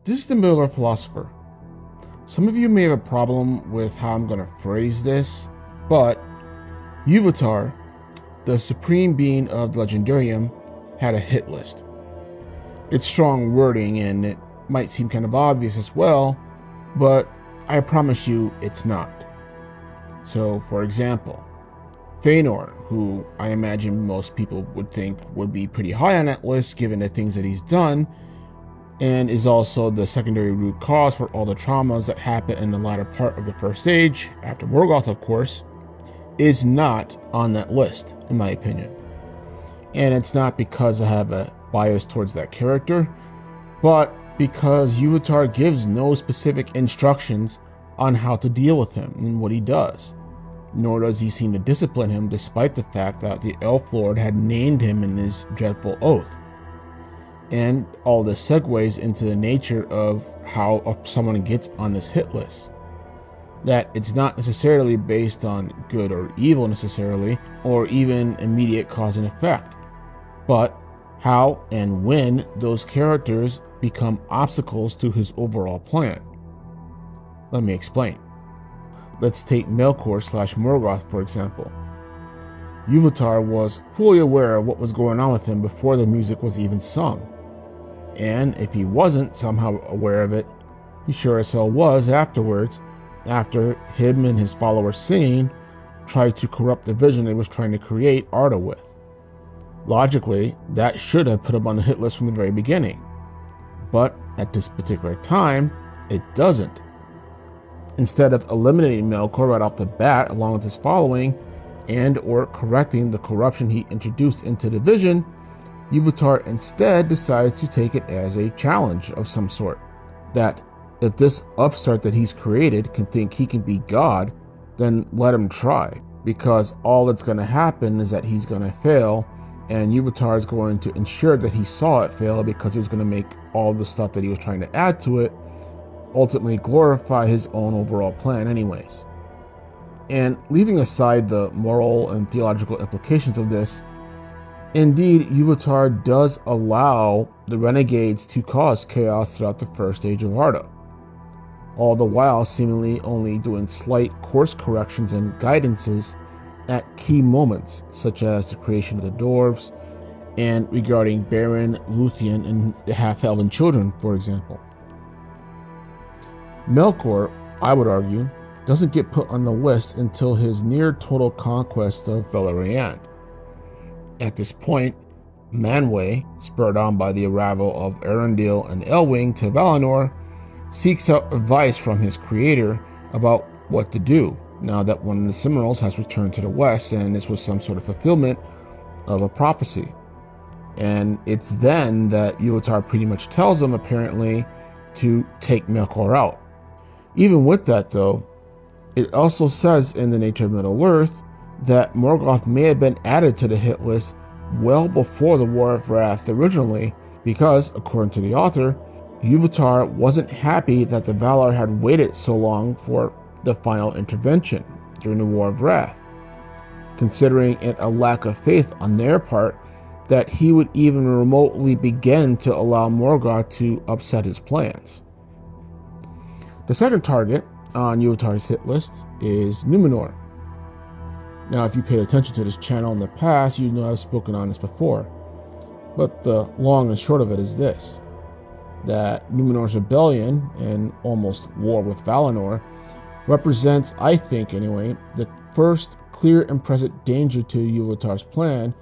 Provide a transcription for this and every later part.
This is the Middle-earth philosopher. Some of you may have a problem with how I'm going to phrase this, but Yuvatar, the supreme being of the Legendarium, had a hit list. It's strong wording and it might seem kind of obvious as well, but I promise you it's not. So, for example, Fëanor, who I imagine most people would think would be pretty high on that list given the things that he's done, and is also the secondary root cause for all the traumas that happen in the latter part of the First Age, after Morgoth of course, is not on that list, in my opinion. And it's not because I have a bias towards that character, but because Yuvatar gives no specific instructions on how to deal with him and what he does. Nor does he seem to discipline him despite the fact that the Elf Lord had named him in his dreadful oath. And all this segues into the nature of how someone gets on this hit list. That it's not necessarily based on good or evil necessarily, or even immediate cause and effect, but how and when those characters become obstacles to his overall plan. Let me explain. Let's take Melkor/Morgoth for example. Yuvatar was fully aware of what was going on with him before the music was even sung. And if he wasn't somehow aware of it, he sure as hell was afterwards, after him and his followers singing tried to corrupt the vision he was trying to create Arda with. Logically, that should have put him on the hit list from the very beginning. But at this particular time, it doesn't. Instead of eliminating Melkor right off the bat along with his following, and or correcting the corruption he introduced into the vision, Yuvatar instead decided to take it as a challenge of some sort. That if this upstart that he's created can think he can be God, then let him try. Because all that's going to happen is that he's going to fail, and Yuvatar is going to ensure that he saw it fail because he was going to make all the stuff that he was trying to add to it ultimately glorify his own overall plan anyways. And leaving aside the moral and theological implications of this, indeed, Yuvatar does allow the renegades to cause chaos throughout the First Age of Arda, all the while seemingly only doing slight course corrections and guidances at key moments, such as the creation of the dwarves, and regarding Beren, Luthien, and the half-elven children, for example. Melkor, I would argue, doesn't get put on the list until his near-total conquest of Beleriand. At this point, Manwë, spurred on by the arrival of Arundel and Elwing to Valinor, seeks out advice from his creator about what to do, now that one of the Silmarils has returned to the west and this was some sort of fulfillment of a prophecy. And it's then that Yuvatar pretty much tells him, apparently, to take Melkor out. Even with that, though, it also says in the Nature of Middle-earth that Morgoth may have been added to the hit list well before the War of Wrath originally, because, according to the author, Yuvatar wasn't happy that the Valar had waited so long for the final intervention during the War of Wrath, considering it a lack of faith on their part that he would even remotely begin to allow Morgoth to upset his plans. The second target on Yuvatar's hit list is Numenor. Now, if you paid attention to this channel in the past, you know I've spoken on this before. But the long and short of it is this, that Numenor's rebellion and almost war with Valinor represents, I think anyway, the first clear and present danger to Yuvatar's plan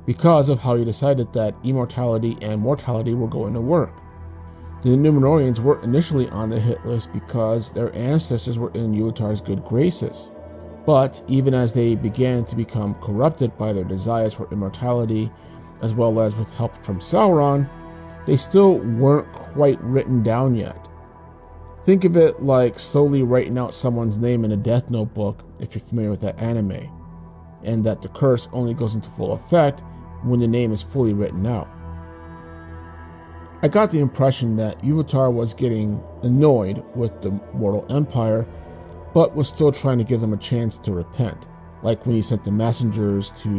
because of how he decided that immortality and mortality were going to work. The Numenorians weren't initially on the hit list because their ancestors were in Yuvatar's good graces. But even as they began to become corrupted by their desires for immortality, as well as with help from Sauron, they still weren't quite written down yet. Think of it like slowly writing out someone's name in a death notebook if you're familiar with that anime, and that the curse only goes into full effect when the name is fully written out. I got the impression that Yuvatar was getting annoyed with the mortal empire, but was still trying to give them a chance to repent, like when he sent the messengers to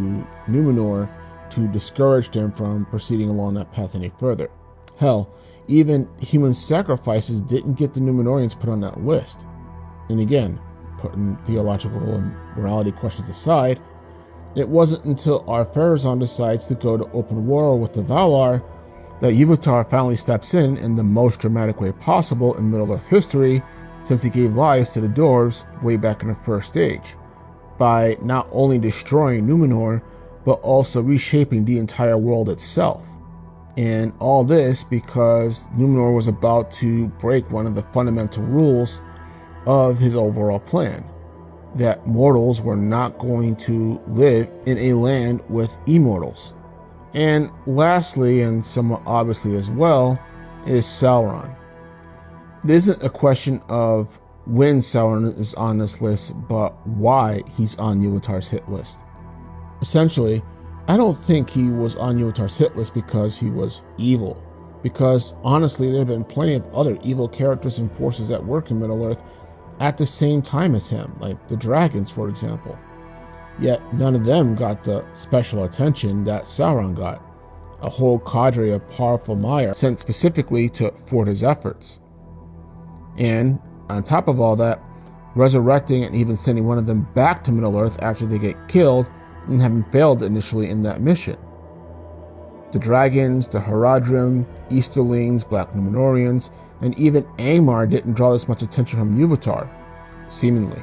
Numenor to discourage them from proceeding along that path any further. Hell, even human sacrifices didn't get the Numenorians put on that list. And again, putting theological and morality questions aside, it wasn't until Ar-Pharazôn decides to go to open war with the Valar that Iluvatar finally steps in the most dramatic way possible in Middle-earth history, since he gave lives to the dwarves way back in the First Age, by not only destroying Numenor, but also reshaping the entire world itself. And all this because Numenor was about to break one of the fundamental rules of his overall plan, that mortals were not going to live in a land with immortals. And lastly, and somewhat obviously as well, is Sauron. It isn't a question of when Sauron is on this list, but why he's on Iluvatar's hit list. Essentially, I don't think he was on Iluvatar's hit list because he was evil, because honestly there have been plenty of other evil characters and forces at work in Middle-earth at the same time as him, like the dragons, for example. Yet none of them got the special attention that Sauron got, a whole cadre of powerful Maiar sent specifically to thwart his efforts. And on top of all that, resurrecting and even sending one of them back to Middle-earth after they get killed and having failed initially in that mission. The dragons, the Haradrim, Easterlings, Black Numenorians, and even Angmar didn't draw this much attention from Iluvatar, seemingly.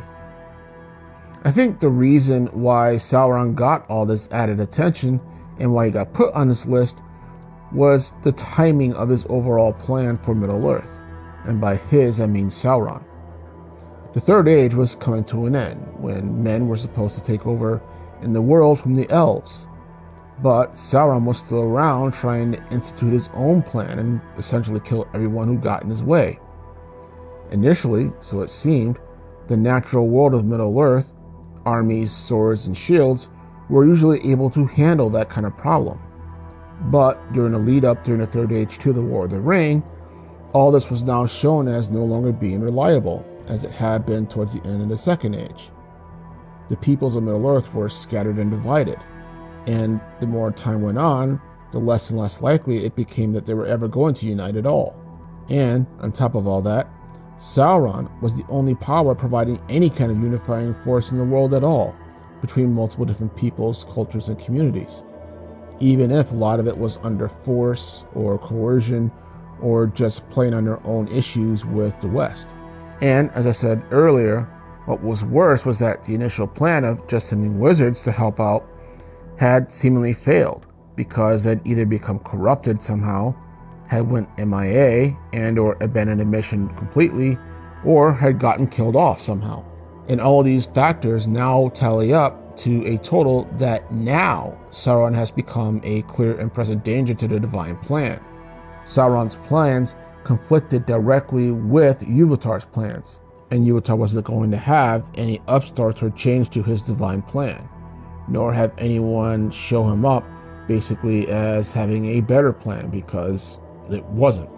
I think the reason why Sauron got all this added attention and why he got put on this list was the timing of his overall plan for Middle-earth, and by his I mean Sauron. The Third Age was coming to an end, when men were supposed to take over in the world from the elves. But Sauron was still around trying to institute his own plan and essentially kill everyone who got in his way. Initially, so it seemed, the natural world of Middle-earth, armies, swords, and shields, were usually able to handle that kind of problem. But during the lead up during the Third Age to the War of the Ring, all this was now shown as no longer being reliable, as it had been towards the end of the Second Age. The peoples of Middle-earth were scattered and divided, and the more time went on, the less and less likely it became that they were ever going to unite at all. And, on top of all that, Sauron was the only power providing any kind of unifying force in the world at all, between multiple different peoples, cultures, and communities, even if a lot of it was under force or coercion or just playing on their own issues with the West. And, as I said earlier, what was worse was that the initial plan of just sending wizards to help out had seemingly failed, because they'd either become corrupted somehow, had went MIA and or abandoned the mission completely, or had gotten killed off somehow. And all of these factors now tally up to a total that now Sauron has become a clear and present danger to the divine plan. Sauron's plans conflicted directly with Iluvatar's plans, and Iluvatar wasn't going to have any upstarts or change to his divine plan, nor have anyone show him up basically as having a better plan, because it wasn't.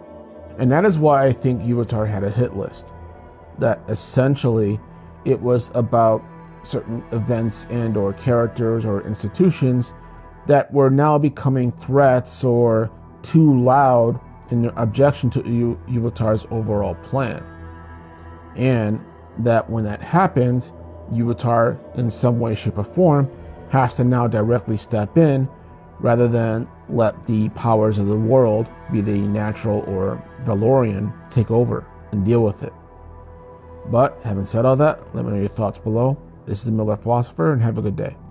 And that is why I think Iluvatar had a hit list, that essentially it was about certain events and or characters or institutions that were now becoming threats or too loud in their objection to Iluvatar's overall plan. And that when that happens, Iluvatar in some way, shape, or form has to now directly step in rather than let the powers of the world, be they natural or Valorian, take over and deal with it. But having said all that, let me know your thoughts below. This is the Miller Philosopher, and have a good day.